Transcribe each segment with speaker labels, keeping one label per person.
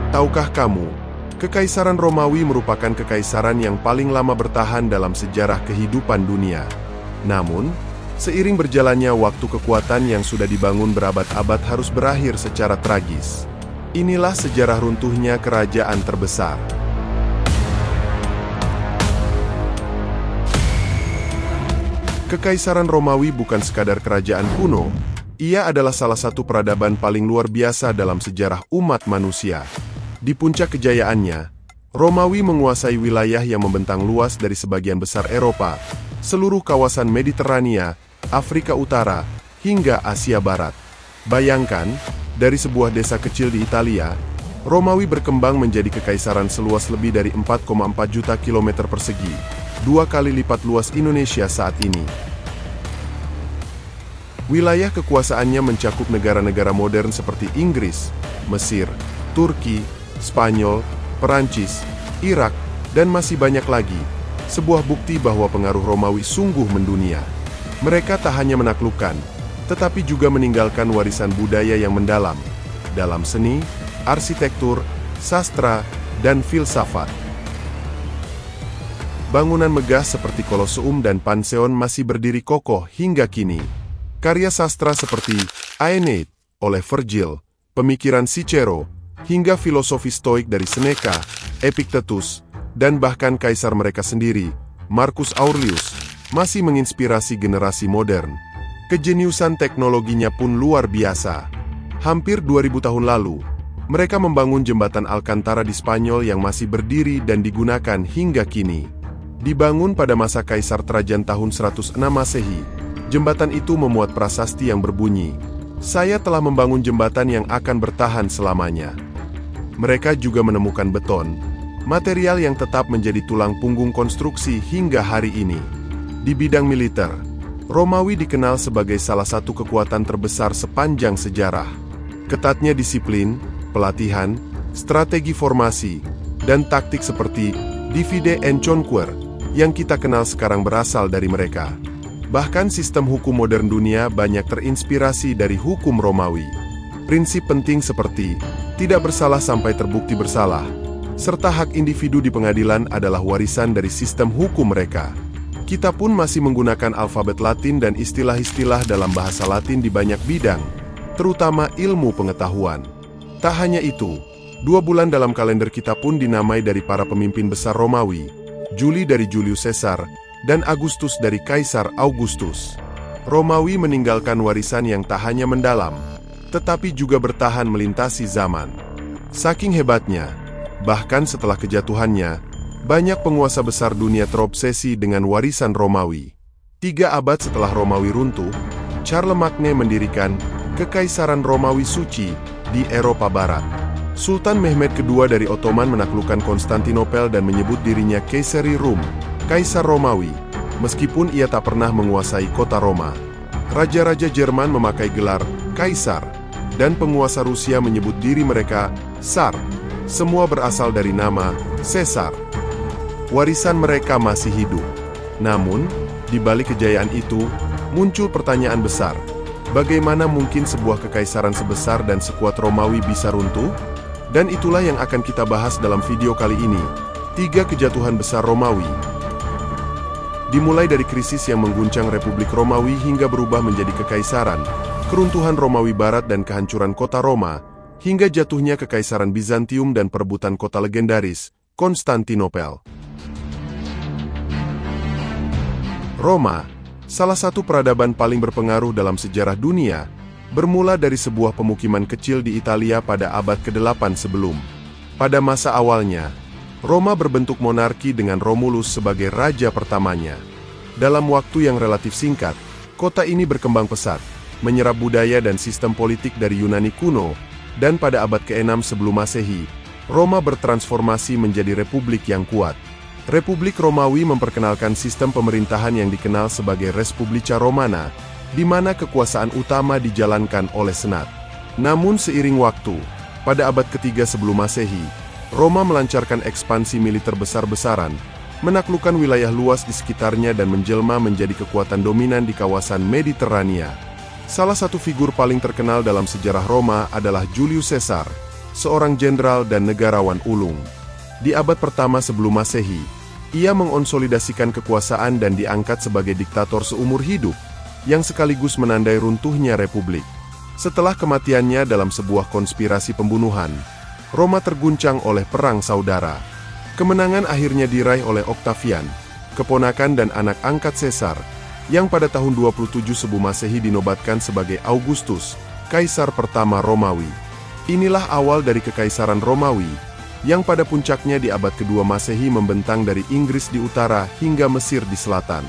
Speaker 1: Tahukah kamu, Kekaisaran Romawi merupakan kekaisaran yang paling lama bertahan dalam sejarah kehidupan dunia. Namun, seiring berjalannya waktu, kekuatan yang sudah dibangun berabad-abad harus berakhir secara tragis. Inilah sejarah runtuhnya kerajaan terbesar. Kekaisaran Romawi bukan sekadar kerajaan kuno, ia adalah salah satu peradaban paling luar biasa dalam sejarah umat manusia. Di puncak kejayaannya, Romawi menguasai wilayah yang membentang luas dari sebagian besar Eropa, seluruh kawasan Mediterania, Afrika Utara, hingga Asia Barat. Bayangkan, dari sebuah desa kecil di Italia, Romawi berkembang menjadi kekaisaran seluas lebih dari 4,4 juta kilometer persegi, 2 kali lipat luas Indonesia saat ini. Wilayah kekuasaannya mencakup negara-negara modern seperti Inggris, Mesir, Turki, Spanyol, Perancis, Irak, dan masih banyak lagi. Sebuah bukti bahwa pengaruh Romawi sungguh mendunia. Mereka tak hanya menaklukkan, tetapi juga meninggalkan warisan budaya yang mendalam dalam seni, arsitektur, sastra, dan filsafat. Bangunan megah seperti Koloseum dan Pantheon masih berdiri kokoh hingga kini. Karya sastra seperti Aeneid oleh Virgil, pemikiran Cicero, hingga filosofi Stoik dari Seneca, Epictetus, dan bahkan kaisar mereka sendiri, Marcus Aurelius, masih menginspirasi generasi modern. Kejeniusan teknologinya pun luar biasa. Hampir 2000 tahun lalu, mereka membangun jembatan Alcantara di Spanyol yang masih berdiri dan digunakan hingga kini. Dibangun pada masa Kaisar Trajan tahun 106 Masehi, jembatan itu memuat prasasti yang berbunyi, "Saya telah membangun jembatan yang akan bertahan selamanya." Mereka juga menemukan beton, material yang tetap menjadi tulang punggung konstruksi hingga hari ini. Di bidang militer, Romawi dikenal sebagai salah satu kekuatan terbesar sepanjang sejarah. Ketatnya disiplin, pelatihan, strategi formasi, dan taktik seperti divide and conquer yang kita kenal sekarang berasal dari mereka. Bahkan sistem hukum modern dunia banyak terinspirasi dari hukum Romawi. Prinsip penting seperti tidak bersalah sampai terbukti bersalah, serta hak individu di pengadilan adalah warisan dari sistem hukum mereka. Kita pun masih menggunakan alfabet Latin dan istilah-istilah dalam bahasa Latin di banyak bidang, terutama ilmu pengetahuan. Tak hanya itu, 2 bulan dalam kalender kita pun dinamai dari para pemimpin besar Romawi, Juli dari Julius Caesar, dan Agustus dari Kaisar Augustus. Romawi meninggalkan warisan yang tak hanya mendalam, tetapi juga bertahan melintasi zaman. Saking hebatnya, bahkan setelah kejatuhannya, banyak penguasa besar dunia terobsesi dengan warisan Romawi. 3 abad setelah Romawi runtuh, Charlemagne mendirikan Kekaisaran Romawi Suci di Eropa Barat. Sultan Mehmed II dari Ottoman menaklukkan Konstantinopel dan menyebut dirinya Kaiseri Rum, Kaisar Romawi, meskipun ia tak pernah menguasai kota Roma. Raja-raja Jerman memakai gelar Kaisar, dan penguasa Rusia menyebut diri mereka Tsar. Semua berasal dari nama Caesar. Warisan mereka masih hidup. Namun, di balik kejayaan itu, muncul pertanyaan besar. Bagaimana mungkin sebuah kekaisaran sebesar dan sekuat Romawi bisa runtuh? Dan itulah yang akan kita bahas dalam video kali ini. 3 kejatuhan besar Romawi. Dimulai dari krisis yang mengguncang Republik Romawi hingga berubah menjadi kekaisaran, keruntuhan Romawi Barat dan kehancuran kota Roma, hingga jatuhnya Kekaisaran Bizantium dan perebutan kota legendaris, Konstantinopel. Roma, salah satu peradaban paling berpengaruh dalam sejarah dunia, bermula dari sebuah pemukiman kecil di Italia pada abad ke-8 sebelum. Pada masa awalnya, Roma berbentuk monarki dengan Romulus sebagai raja pertamanya. Dalam waktu yang relatif singkat, kota ini berkembang pesat, menyerap budaya dan sistem politik dari Yunani kuno, dan pada abad ke-6 sebelum Masehi, Roma bertransformasi menjadi republik yang kuat. Republik Romawi memperkenalkan sistem pemerintahan yang dikenal sebagai Res Publica Romana, di mana kekuasaan utama dijalankan oleh Senat. Namun seiring waktu, pada abad ke-3 sebelum Masehi, Roma melancarkan ekspansi militer besar-besaran, menaklukkan wilayah luas di sekitarnya dan menjelma menjadi kekuatan dominan di kawasan Mediterania. Salah satu figur paling terkenal dalam sejarah Roma adalah Julius Caesar, seorang jenderal dan negarawan ulung. Di abad pertama sebelum Masehi, ia mengonsolidasikan kekuasaan dan diangkat sebagai diktator seumur hidup, yang sekaligus menandai runtuhnya republik. Setelah kematiannya dalam sebuah konspirasi pembunuhan, Roma terguncang oleh perang saudara. Kemenangan akhirnya diraih oleh Octavian, keponakan dan anak angkat Caesar, yang pada tahun 27 sebelum Masehi dinobatkan sebagai Augustus, kaisar pertama Romawi. Inilah awal dari Kekaisaran Romawi, yang pada puncaknya di abad kedua Masehi membentang dari Inggris di utara hingga Mesir di selatan.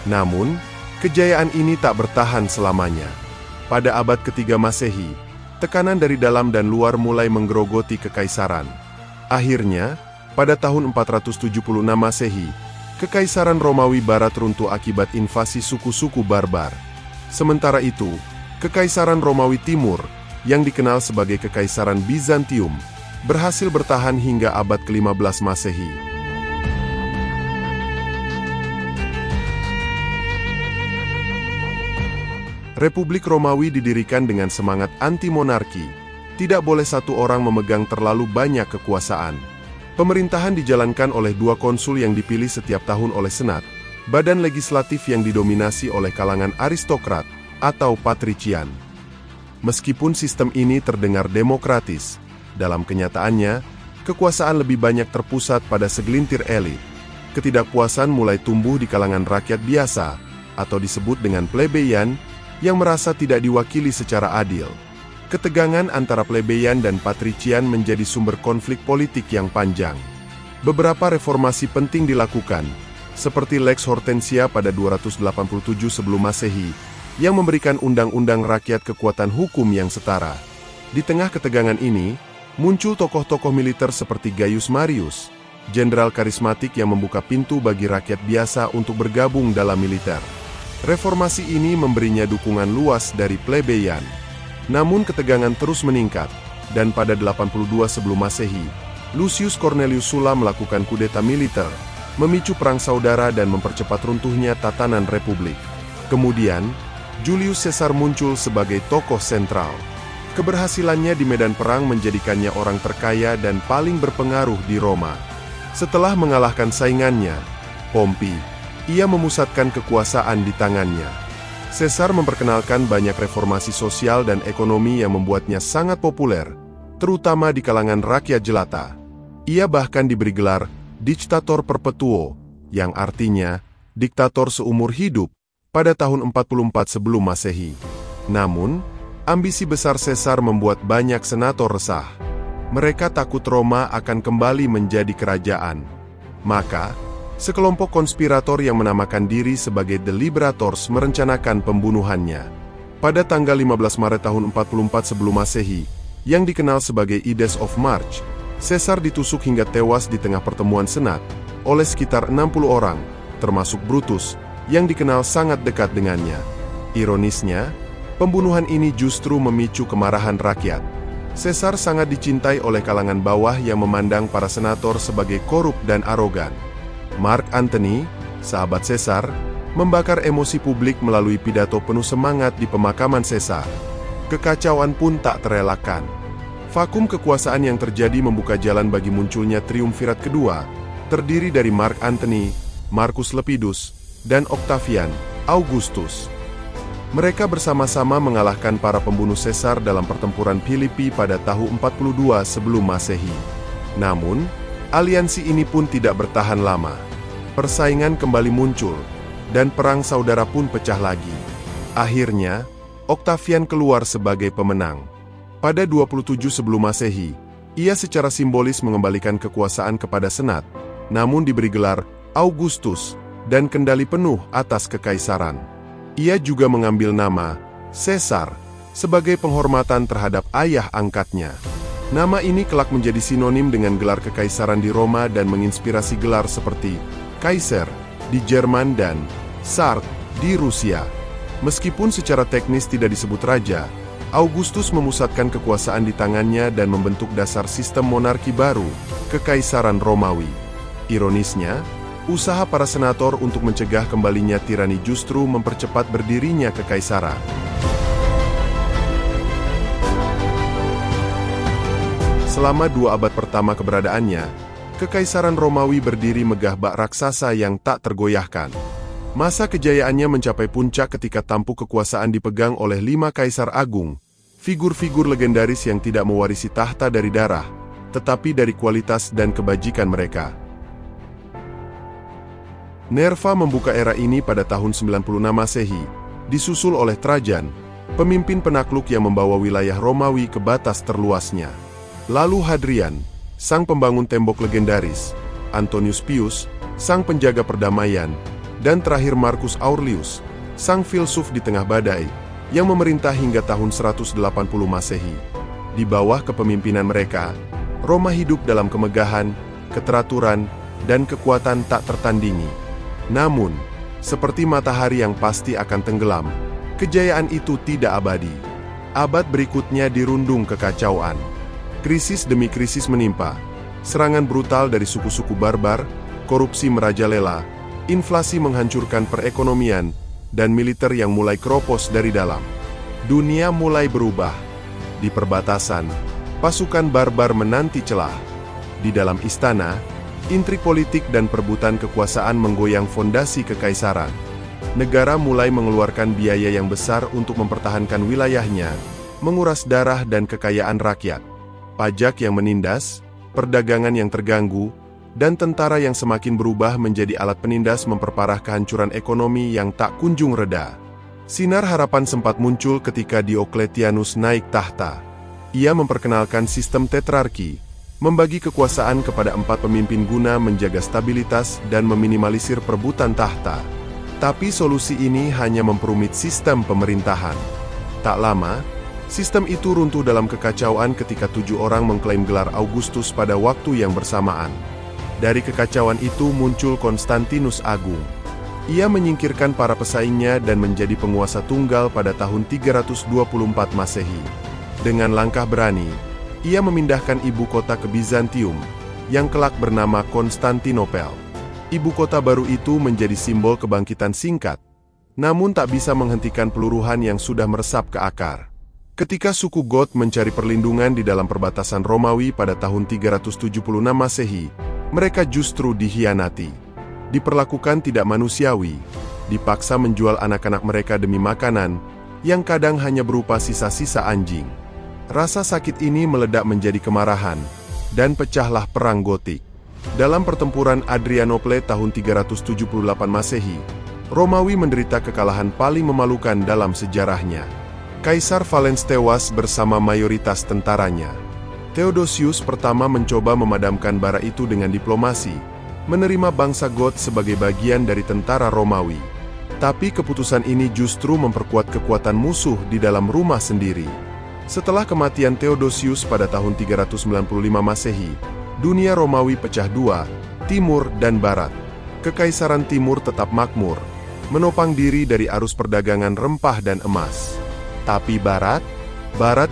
Speaker 1: Namun, kejayaan ini tak bertahan selamanya. Pada abad ketiga Masehi, tekanan dari dalam dan luar mulai menggerogoti kekaisaran. Akhirnya, pada tahun 476 Masehi, Kekaisaran Romawi Barat runtuh akibat invasi suku-suku barbar. Sementara itu, Kekaisaran Romawi Timur, yang dikenal sebagai Kekaisaran Bizantium, berhasil bertahan hingga abad ke-15 Masehi. Republik Romawi didirikan dengan semangat anti-monarki. Tidak boleh satu orang memegang terlalu banyak kekuasaan. Pemerintahan dijalankan oleh 2 konsul yang dipilih setiap tahun oleh Senat, badan legislatif yang didominasi oleh kalangan aristokrat atau patrician. Meskipun sistem ini terdengar demokratis, dalam kenyataannya, kekuasaan lebih banyak terpusat pada segelintir elit. Ketidakpuasan mulai tumbuh di kalangan rakyat biasa, atau disebut dengan plebeyan, yang merasa tidak diwakili secara adil. Ketegangan antara plebeyan dan patrician menjadi sumber konflik politik yang panjang. Beberapa reformasi penting dilakukan, seperti Lex Hortensia pada 287 sebelum Masehi, yang memberikan undang-undang rakyat kekuatan hukum yang setara. Di tengah ketegangan ini, muncul tokoh-tokoh militer seperti Gaius Marius, jenderal karismatik yang membuka pintu bagi rakyat biasa untuk bergabung dalam militer. Reformasi ini memberinya dukungan luas dari plebeyan. Namun ketegangan terus meningkat, dan pada 82 sebelum Masehi, Lucius Cornelius Sulla melakukan kudeta militer, memicu perang saudara dan mempercepat runtuhnya tatanan republik. Kemudian, Julius Caesar muncul sebagai tokoh sentral. Keberhasilannya di medan perang menjadikannya orang terkaya dan paling berpengaruh di Roma. Setelah mengalahkan saingannya, Pompei, ia memusatkan kekuasaan di tangannya. Caesar memperkenalkan banyak reformasi sosial dan ekonomi yang membuatnya sangat populer, terutama di kalangan rakyat jelata. Ia bahkan diberi gelar Dictator Perpetuo, yang artinya diktator seumur hidup, pada tahun 44 sebelum Masehi. Namun, ambisi besar Caesar membuat banyak senator resah. Mereka takut Roma akan kembali menjadi kerajaan. Maka, sekelompok konspirator yang menamakan diri sebagai The Liberators merencanakan pembunuhannya. Pada tanggal 15 Maret tahun 44 sebelum Masehi, yang dikenal sebagai Ides of March, Caesar ditusuk hingga tewas di tengah pertemuan Senat oleh sekitar 60 orang, termasuk Brutus, yang dikenal sangat dekat dengannya. Ironisnya, pembunuhan ini justru memicu kemarahan rakyat. Caesar sangat dicintai oleh kalangan bawah yang memandang para senator sebagai korup dan arogan. Mark Antony, sahabat Caesar, membakar emosi publik melalui pidato penuh semangat di pemakaman Caesar. Kekacauan pun tak terelakkan. Vakum kekuasaan yang terjadi membuka jalan bagi munculnya triumvirat kedua, terdiri dari Mark Antony, Marcus Lepidus, dan Octavian, Augustus. Mereka bersama-sama mengalahkan para pembunuh Caesar dalam pertempuran Philippi pada tahun 42 sebelum Masehi. Namun, aliansi ini pun tidak bertahan lama. Persaingan kembali muncul, dan perang saudara pun pecah lagi. Akhirnya, Octavian keluar sebagai pemenang. Pada 27 sebelum Masehi, ia secara simbolis mengembalikan kekuasaan kepada Senat, namun diberi gelar Augustus dan kendali penuh atas kekaisaran. Ia juga mengambil nama Caesar sebagai penghormatan terhadap ayah angkatnya. Nama ini kelak menjadi sinonim dengan gelar kekaisaran di Roma dan menginspirasi gelar seperti Kaiser di Jerman dan Tsar di Rusia. Meskipun secara teknis tidak disebut raja, Augustus memusatkan kekuasaan di tangannya dan membentuk dasar sistem monarki baru, Kekaisaran Romawi. Ironisnya, usaha para senator untuk mencegah kembalinya tirani justru mempercepat berdirinya kekaisaran. Selama 2 abad pertama keberadaannya, Kekaisaran Romawi berdiri megah bak raksasa yang tak tergoyahkan. Masa kejayaannya mencapai puncak ketika tampuk kekuasaan dipegang oleh 5 kaisar agung, figur-figur legendaris yang tidak mewarisi tahta dari darah, tetapi dari kualitas dan kebajikan mereka. Nerva membuka era ini pada tahun 96 Masehi, disusul oleh Trajan, pemimpin penakluk yang membawa wilayah Romawi ke batas terluasnya. Lalu Hadrian, sang pembangun tembok legendaris, Antonius Pius, sang penjaga perdamaian, dan terakhir Marcus Aurelius, sang filsuf di tengah badai, yang memerintah hingga tahun 180 Masehi. Di bawah kepemimpinan mereka, Roma hidup dalam kemegahan, keteraturan, dan kekuatan tak tertandingi. Namun, seperti matahari yang pasti akan tenggelam, kejayaan itu tidak abadi. Abad berikutnya dirundung kekacauan. Krisis demi krisis menimpa, serangan brutal dari suku-suku barbar, korupsi merajalela, inflasi menghancurkan perekonomian, dan militer yang mulai keropos dari dalam. Dunia mulai berubah. Di perbatasan, pasukan barbar menanti celah. Di dalam istana, intrik politik dan perebutan kekuasaan menggoyang fondasi kekaisaran. Negara mulai mengeluarkan biaya yang besar untuk mempertahankan wilayahnya, menguras darah dan kekayaan rakyat. Pajak yang menindas, perdagangan yang terganggu, dan tentara yang semakin berubah menjadi alat penindas memperparah kehancuran ekonomi yang tak kunjung reda. Sinar harapan sempat muncul ketika Diocletianus naik tahta. Ia memperkenalkan sistem tetrarki, membagi kekuasaan kepada 4 pemimpin guna menjaga stabilitas dan meminimalisir perebutan tahta. Tapi solusi ini hanya memperumit sistem pemerintahan. Tak lama, sistem itu runtuh dalam kekacauan ketika 7 orang mengklaim gelar Augustus pada waktu yang bersamaan. Dari kekacauan itu muncul Konstantinus Agung. Ia menyingkirkan para pesaingnya dan menjadi penguasa tunggal pada tahun 324 Masehi. Dengan langkah berani, ia memindahkan ibu kota ke Bizantium, yang kelak bernama Konstantinopel. Ibu kota baru itu menjadi simbol kebangkitan singkat, namun tak bisa menghentikan peluruhan yang sudah meresap ke akar. Ketika suku Goth mencari perlindungan di dalam perbatasan Romawi pada tahun 376 Masehi, mereka justru dikhianati. Diperlakukan tidak manusiawi, dipaksa menjual anak-anak mereka demi makanan, yang kadang hanya berupa sisa-sisa anjing. Rasa sakit ini meledak menjadi kemarahan, dan pecahlah Perang Gotik. Dalam pertempuran Adrianople tahun 378 Masehi, Romawi menderita kekalahan paling memalukan dalam sejarahnya. Kaisar Valens tewas bersama mayoritas tentaranya. Theodosius pertama mencoba memadamkan bara itu dengan diplomasi, menerima bangsa Goth sebagai bagian dari tentara Romawi. Tapi keputusan ini justru memperkuat kekuatan musuh di dalam rumah sendiri. Setelah kematian Theodosius pada tahun 395 Masehi, dunia Romawi pecah dua, timur dan barat. Kekaisaran timur tetap makmur, menopang diri dari arus perdagangan rempah dan emas. Tapi barat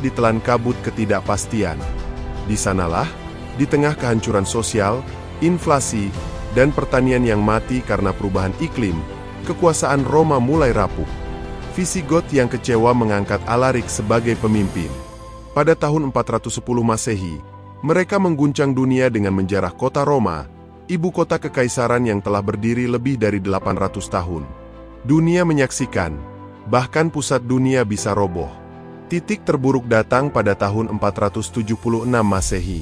Speaker 1: ditelan kabut ketidakpastian. Di sanalah, di tengah kehancuran sosial, inflasi, dan pertanian yang mati karena perubahan iklim, kekuasaan Roma mulai rapuh. Visigoth yang kecewa mengangkat Alaric sebagai pemimpin. Pada tahun 410 Masehi, mereka mengguncang dunia dengan menjarah kota Roma, ibu kota kekaisaran yang telah berdiri lebih dari 800 tahun. Dunia menyaksikan, bahkan pusat dunia bisa roboh. Titik terburuk datang pada tahun 476 Masehi.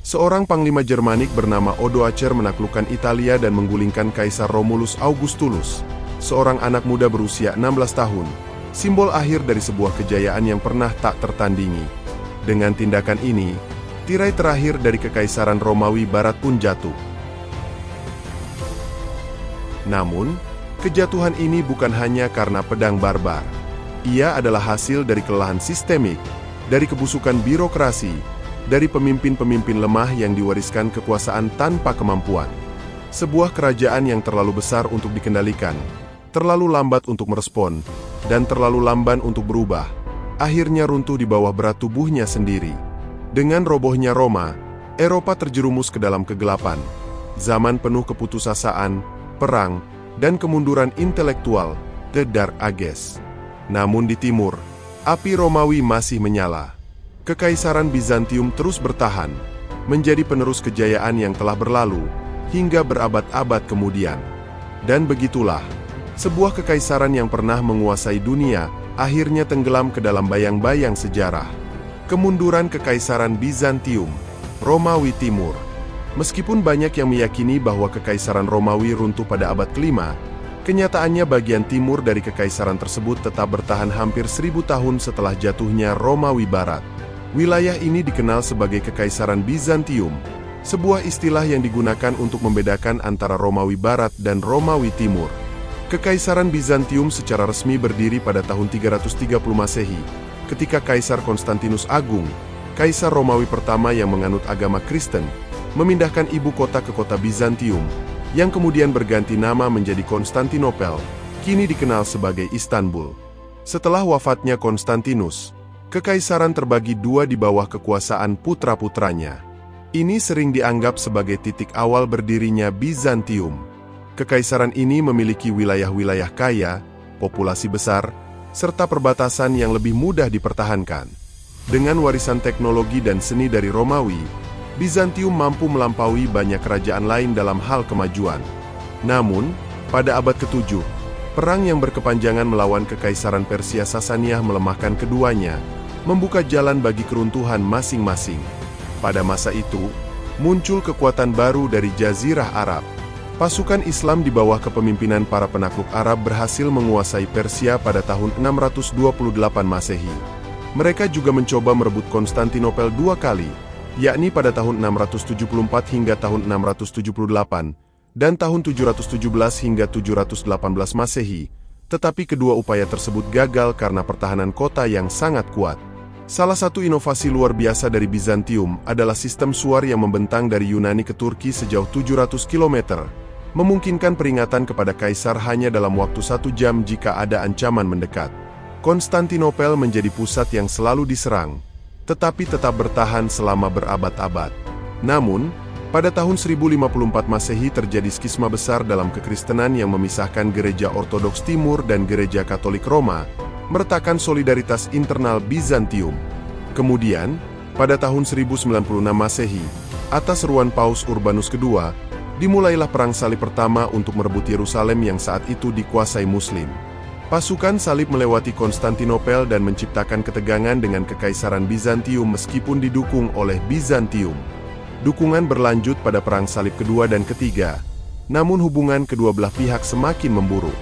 Speaker 1: Seorang panglima Jermanik bernama Odoacer menaklukkan Italia dan menggulingkan Kaisar Romulus Augustulus, seorang anak muda berusia 16 tahun, simbol akhir dari sebuah kejayaan yang pernah tak tertandingi. Dengan tindakan ini, tirai terakhir dari Kekaisaran Romawi Barat pun jatuh. Namun, kejatuhan ini bukan hanya karena pedang barbar. Ia adalah hasil dari kelelahan sistemik, dari kebusukan birokrasi, dari pemimpin-pemimpin lemah yang diwariskan kekuasaan tanpa kemampuan. Sebuah kerajaan yang terlalu besar untuk dikendalikan, terlalu lambat untuk merespon, dan terlalu lamban untuk berubah, akhirnya runtuh di bawah berat tubuhnya sendiri. Dengan robohnya Roma, Eropa terjerumus ke dalam kegelapan. Zaman penuh keputusasaan, perang, dan kemunduran intelektual, The Dark Ages. Namun di timur, api Romawi masih menyala. Kekaisaran Bizantium terus bertahan, menjadi penerus kejayaan yang telah berlalu, hingga berabad-abad kemudian. Dan begitulah, sebuah kekaisaran yang pernah menguasai dunia, akhirnya tenggelam ke dalam bayang-bayang sejarah. Kemunduran Kekaisaran Bizantium, Romawi Timur. Meskipun banyak yang meyakini bahwa Kekaisaran Romawi runtuh pada abad ke-5, kenyataannya bagian timur dari kekaisaran tersebut tetap bertahan hampir 1000 tahun setelah jatuhnya Romawi Barat. Wilayah ini dikenal sebagai Kekaisaran Bizantium, sebuah istilah yang digunakan untuk membedakan antara Romawi Barat dan Romawi Timur. Kekaisaran Bizantium secara resmi berdiri pada tahun 330 Masehi, ketika Kaisar Konstantinus Agung, Kaisar Romawi pertama yang menganut agama Kristen, memindahkan ibu kota ke kota Bizantium, yang kemudian berganti nama menjadi Konstantinopel, kini dikenal sebagai Istanbul. Setelah wafatnya Konstantinus, kekaisaran terbagi dua di bawah kekuasaan putra-putranya. Ini sering dianggap sebagai titik awal berdirinya Bizantium. Kekaisaran ini memiliki wilayah-wilayah kaya, populasi besar, serta perbatasan yang lebih mudah dipertahankan. Dengan warisan teknologi dan seni dari Romawi, Bizantium mampu melampaui banyak kerajaan lain dalam hal kemajuan. Namun, pada abad ke-7, perang yang berkepanjangan melawan Kekaisaran Persia Sasaniah melemahkan keduanya, membuka jalan bagi keruntuhan masing-masing. Pada masa itu, muncul kekuatan baru dari Jazirah Arab. Pasukan Islam di bawah kepemimpinan para penakluk Arab berhasil menguasai Persia pada tahun 628 Masehi. Mereka juga mencoba merebut Konstantinopel 2 kali, yakni pada tahun 674 hingga tahun 678, dan tahun 717 hingga 718 Masehi, tetapi kedua upaya tersebut gagal karena pertahanan kota yang sangat kuat. Salah satu inovasi luar biasa dari Bizantium adalah sistem suar yang membentang dari Yunani ke Turki sejauh 700 km, memungkinkan peringatan kepada kaisar hanya dalam waktu 1 jam jika ada ancaman mendekat. Konstantinopel menjadi pusat yang selalu diserang, tetapi tetap bertahan selama berabad-abad. Namun, pada tahun 1054 Masehi terjadi skisma besar dalam kekristenan yang memisahkan Gereja Ortodoks Timur dan Gereja Katolik Roma, meretakkan solidaritas internal Bizantium. Kemudian, pada tahun 1096 Masehi, atas seruan Paus Urbanus II, dimulailah Perang Salib pertama untuk merebut Yerusalem yang saat itu dikuasai Muslim. Pasukan salib melewati Konstantinopel dan menciptakan ketegangan dengan Kekaisaran Bizantium meskipun didukung oleh Bizantium. Dukungan berlanjut pada Perang Salib kedua dan ketiga, namun hubungan kedua belah pihak semakin memburuk.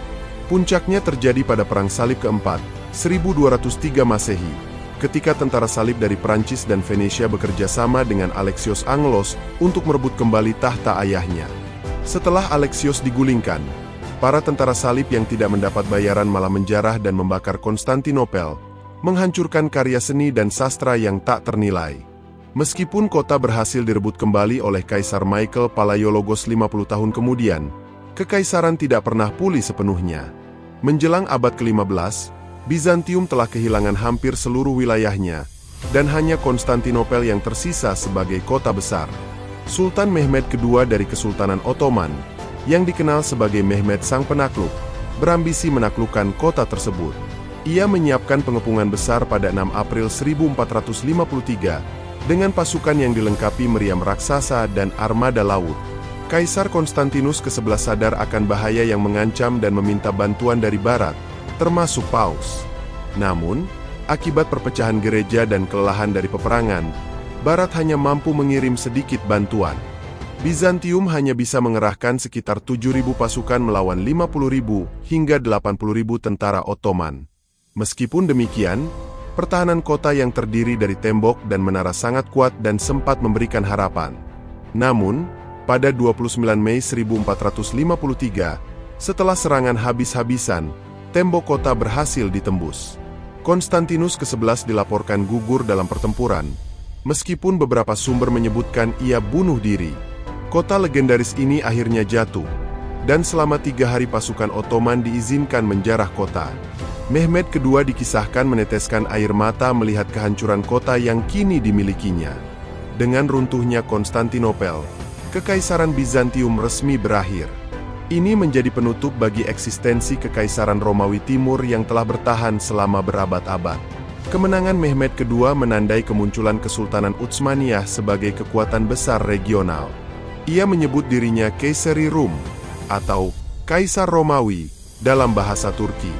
Speaker 1: Puncaknya terjadi pada Perang Salib keempat, 1203 Masehi, ketika tentara salib dari Prancis dan Venesia bekerja sama dengan Alexios Angelos untuk merebut kembali tahta ayahnya. Setelah Alexios digulingkan, para tentara salib yang tidak mendapat bayaran malah menjarah dan membakar Konstantinopel, menghancurkan karya seni dan sastra yang tak ternilai. Meskipun kota berhasil direbut kembali oleh Kaisar Michael Palaiologos 50 tahun kemudian, kekaisaran tidak pernah pulih sepenuhnya. Menjelang abad ke-15, Bizantium telah kehilangan hampir seluruh wilayahnya, dan hanya Konstantinopel yang tersisa sebagai kota besar. Sultan Mehmed II dari Kesultanan Ottoman, yang dikenal sebagai Mehmed Sang Penakluk, berambisi menaklukkan kota tersebut. Ia menyiapkan pengepungan besar pada 6 April 1453, dengan pasukan yang dilengkapi meriam raksasa dan armada laut. Kaisar Konstantinus ke-11 sadar akan bahaya yang mengancam dan meminta bantuan dari Barat, termasuk Paus. Namun, akibat perpecahan gereja dan kelelahan dari peperangan, Barat hanya mampu mengirim sedikit bantuan. Bizantium hanya bisa mengerahkan sekitar 7.000 pasukan melawan 50.000 hingga 80.000 tentara Ottoman. Meskipun demikian, pertahanan kota yang terdiri dari tembok dan menara sangat kuat dan sempat memberikan harapan. Namun, pada 29 Mei 1453, setelah serangan habis-habisan, tembok kota berhasil ditembus. Konstantinus ke-11 dilaporkan gugur dalam pertempuran, meskipun beberapa sumber menyebutkan ia bunuh diri. Kota legendaris ini akhirnya jatuh, dan selama 3 hari pasukan Ottoman diizinkan menjarah kota. Mehmed II dikisahkan meneteskan air mata melihat kehancuran kota yang kini dimilikinya. Dengan runtuhnya Konstantinopel, Kekaisaran Bizantium resmi berakhir. Ini menjadi penutup bagi eksistensi Kekaisaran Romawi Timur yang telah bertahan selama berabad-abad. Kemenangan Mehmed II menandai kemunculan Kesultanan Utsmaniyah sebagai kekuatan besar regional. Ia menyebut dirinya Kaisari Rum, atau Kaisar Romawi, dalam bahasa Turki.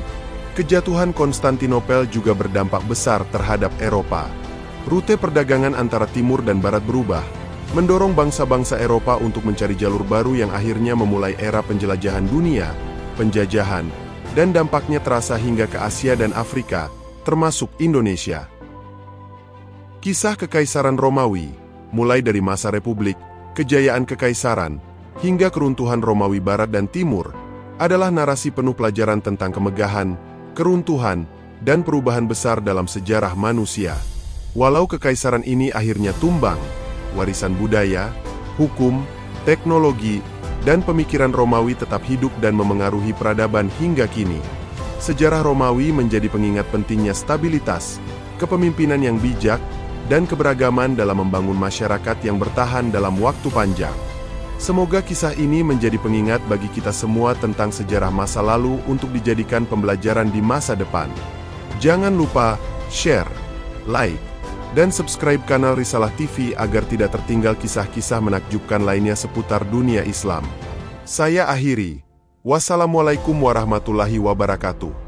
Speaker 1: Kejatuhan Konstantinopel juga berdampak besar terhadap Eropa. Rute perdagangan antara timur dan barat berubah, mendorong bangsa-bangsa Eropa untuk mencari jalur baru yang akhirnya memulai era penjelajahan dunia, penjajahan, dan dampaknya terasa hingga ke Asia dan Afrika, termasuk Indonesia. Kisah Kekaisaran Romawi, mulai dari masa Republik, kejayaan Kekaisaran, hingga keruntuhan Romawi Barat dan Timur, adalah narasi penuh pelajaran tentang kemegahan, keruntuhan, dan perubahan besar dalam sejarah manusia. Walau kekaisaran ini akhirnya tumbang, warisan budaya, hukum, teknologi, dan pemikiran Romawi tetap hidup dan memengaruhi peradaban hingga kini. Sejarah Romawi menjadi pengingat pentingnya stabilitas, kepemimpinan yang bijak, dan keberagaman dalam membangun masyarakat yang bertahan dalam waktu panjang. Semoga kisah ini menjadi pengingat bagi kita semua tentang sejarah masa lalu untuk dijadikan pembelajaran di masa depan. Jangan lupa share, like, dan subscribe kanal Risalah TV agar tidak tertinggal kisah-kisah menakjubkan lainnya seputar dunia Islam. Saya akhiri. Wassalamualaikum warahmatullahi wabarakatuh.